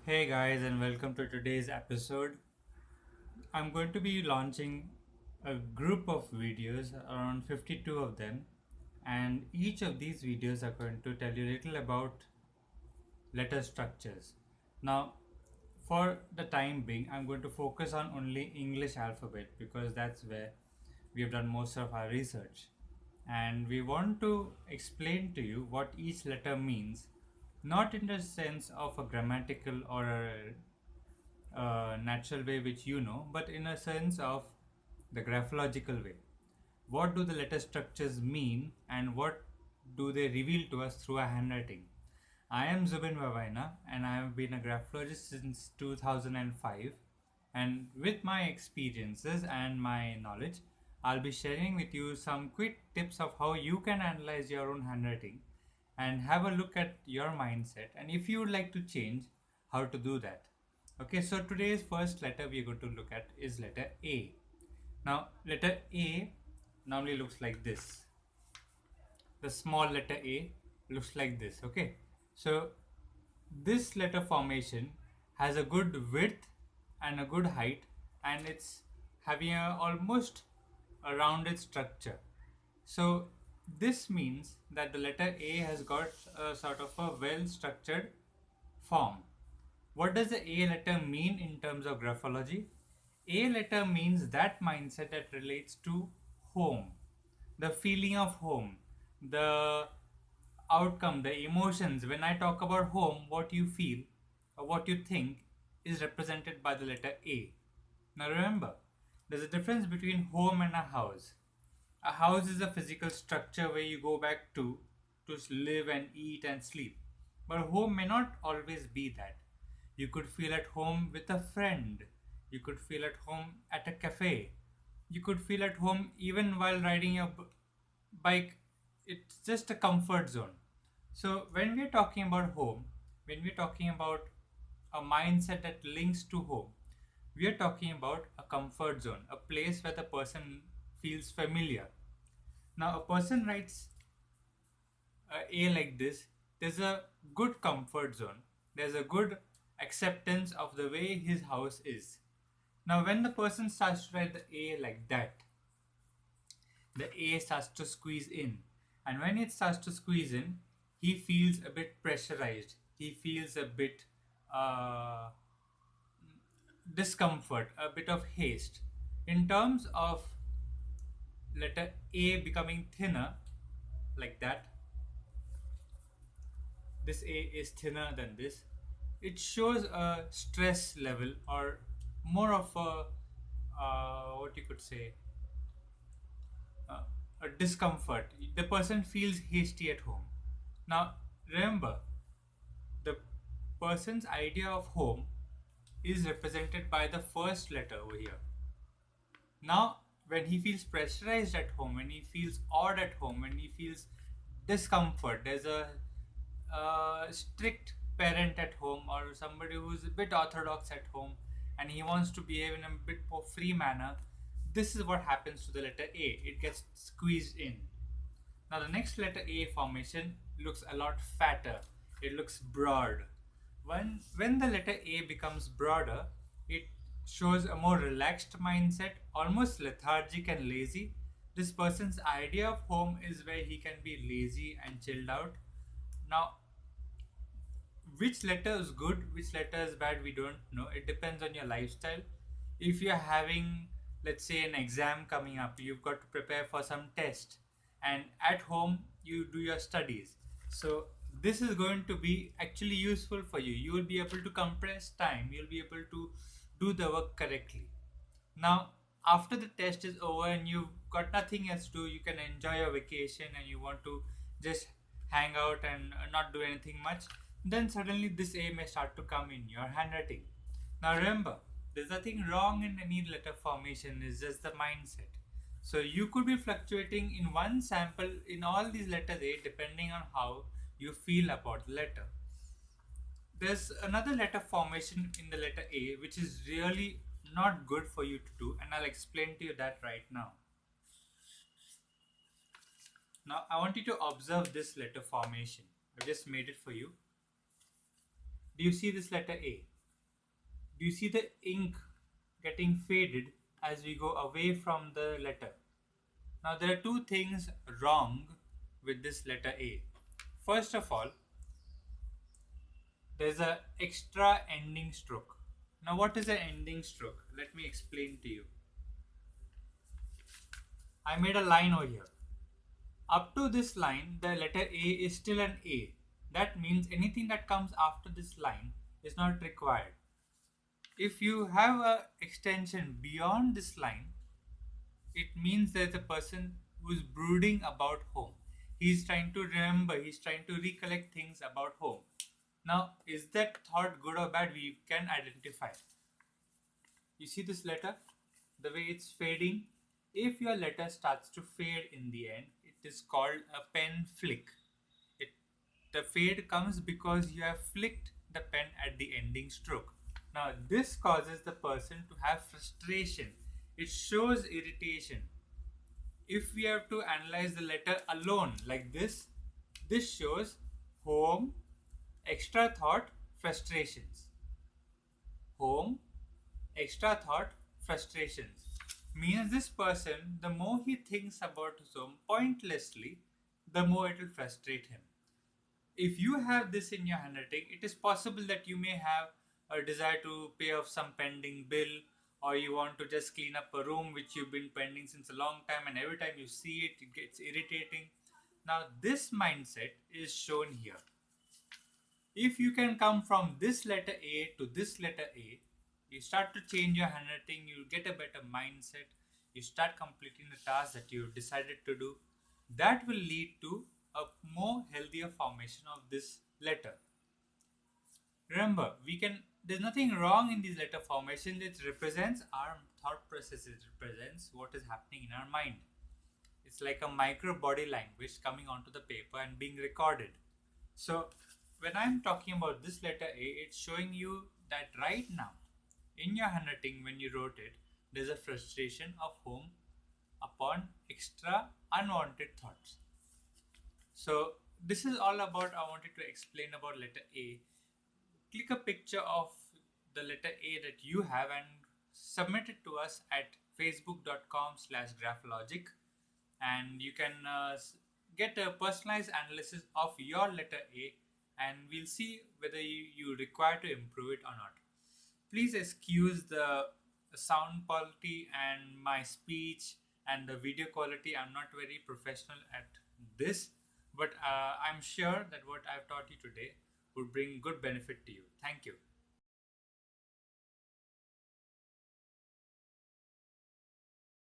Hey guys, and welcome to today's episode. I'm going to be launching a group of videos, around 52 of them, and each of these videos are going to tell you a little about letter structures. Now, for the time being, I'm going to focus on only English alphabet because that's where we have done most of our research. And we want to explain to you what each letter means, not in the sense of a grammatical or a natural way which you know, but in a sense of the graphological way. What do the letter structures mean and what do they reveal to us through our handwriting? I am Zubin Vevaina and I have been a graphologist since 2005, and with my experiences and my knowledge, I'll be sharing with you some quick tips of how you can analyze your own handwriting and have a look at your mindset, and if you would like to change, how to do that. Okay, so today's first letter we are going to look at is letter A. Now, letter A normally looks like this. The small letter A looks like this. Okay, so this letter formation has a good width and a good height, and it's having a almost a rounded structure. So this means that the letter A has got a sort of a well structured form. What does the A letter mean in terms of graphology? A letter means that mindset that relates to home, the feeling of home, the outcome, the emotions. When I talk about home, what you feel or what you think is represented by the letter A. Now remember, there's a difference between home and a house. A house is a physical structure where you go back to live and eat and sleep. But home may not always be that. You could feel at home with a friend. You could feel at home at a cafe. You could feel at home even while riding your bike. It's just a comfort zone. So when we're talking about home, when we're talking about a mindset that links to home, we are talking about a comfort zone, a place where the person feels familiar. Now, a person writes A like this, there's a good comfort zone, there's a good acceptance of the way his house is. Now, when the person starts to write the A like that, the A starts to squeeze in. And when it starts to squeeze in, he feels a bit pressurized. He feels a bit uh, discomfort, a bit of haste. In terms of letter A becoming thinner, like that, this A is thinner than this, it shows a stress level or more of a what you could say uh, a discomfort. The person feels hasty at home. Now remember, the person's idea of home is represented by the first letter over here. Now, when he feels pressurized at home, when he feels odd at home, when he feels discomfort, there's a strict parent at home or somebody who's a bit orthodox at home and he wants to behave in a bit more free manner, this is what happens to the letter A. It gets squeezed in. Now, the next letter A formation looks a lot fatter, it looks broad. When the letter A becomes broader, it shows a more relaxed mindset, almost lethargic and lazy. This person's idea of home is where he can be lazy and chilled out. Now, which letter is good, which letter is bad, we don't know. It depends on your lifestyle. If you're having, let's say, an exam coming up, you've got to prepare for some test, and at home you do your studies. So this is going to be actually useful for you. You will be able to compress time, you'll be able to do the work correctly. Now, after the test is over and you've got nothing else to do, you can enjoy your vacation and you want to just hang out and not do anything much, then suddenly this A may start to come in your handwriting. Now, remember, there's nothing wrong in any letter formation, it's just the mindset. So, you could be fluctuating in one sample in all these letters A depending on how you feel about the letter. There's another letter formation in the letter A which is really not good for you to do, and I'll explain to you that right now. Now, I want you to observe this letter formation. I've just made it for you. Do you see this letter A? Do you see the ink getting faded as we go away from the letter? Now, there are two things wrong with this letter A. First of all, there's a extra ending stroke. Now, what is an ending stroke? Let me explain to you. I made a line over here. Up to this line, the letter A is still an A. That means anything that comes after this line is not required. If you have a extension beyond this line, it means there's a person who's brooding about home. He's trying to remember, he's trying to recollect things about home. Now, is that thought good or bad? We can identify. You see this letter? The way it's fading? If your letter starts to fade in the end, it is called a pen flick. It, the fade comes because you have flicked the pen at the ending stroke. Now, this causes the person to have frustration. It shows irritation. If we have to analyze the letter alone like this shows home, extra thought, frustrations. Home, extra thought, frustrations. Means this person, the more he thinks about his home pointlessly, the more it will frustrate him. If you have this in your handwriting, it is possible that you may have a desire to pay off some pending bill, or you want to just clean up a room which you've been pending since a long time, and every time you see it, it gets irritating. Now, this mindset is shown here. If you can come from this letter A to this letter A, you start to change your handwriting, you get a better mindset, you start completing the task that you decided to do. That will lead to a more healthier formation of this letter. Remember, there's nothing wrong in these letter formations. It represents our thought process, it represents what is happening in our mind. It's like a micro body language coming onto the paper and being recorded. So when I'm talking about this letter A, it's showing you that right now, in your handwriting when you wrote it, there's a frustration of home upon extra unwanted thoughts. So this is all about I wanted to explain about letter A. Click a picture of the letter A that you have and submit it to us at facebook.com/graphologic, and you can get a personalized analysis of your letter A, and we'll see whether you require to improve it or not. Please excuse the sound quality and my speech and the video quality. I'm not very professional at this, but I'm sure that what I've taught you today would bring good benefit to you. Thank you.